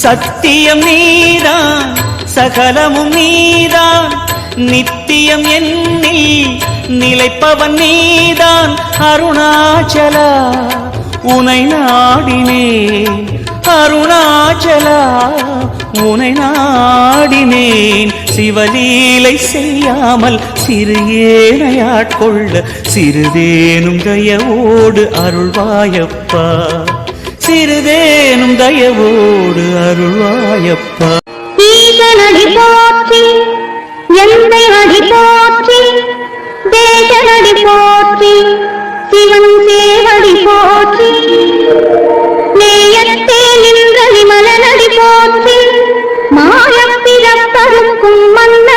சத்தியம் நீதான் சகலமும் நீதான் நித்தியம் என்னில் நிலைப்பவன் நீதான் அருணாச்சலா உனை நாடினேன் அருணாச்சலா உனை நாடினேன் சிவலீலை செய்யாமல் சிறு ஏனையாட்கொள்ள சிறிதேனும் தயவோடு அருள்வாயப்பா சிறிதேனும் தயவோடு அருள்வாயப்பா ஈசனடி போற்றி எந்தை அடி போற்றி தேசனடி போற்றி சிவன் சேவடி போற்றி நேயத்தே நின்ற விமலனடி போற்றி மாயப்பிறப்பருக்கும் மன்ன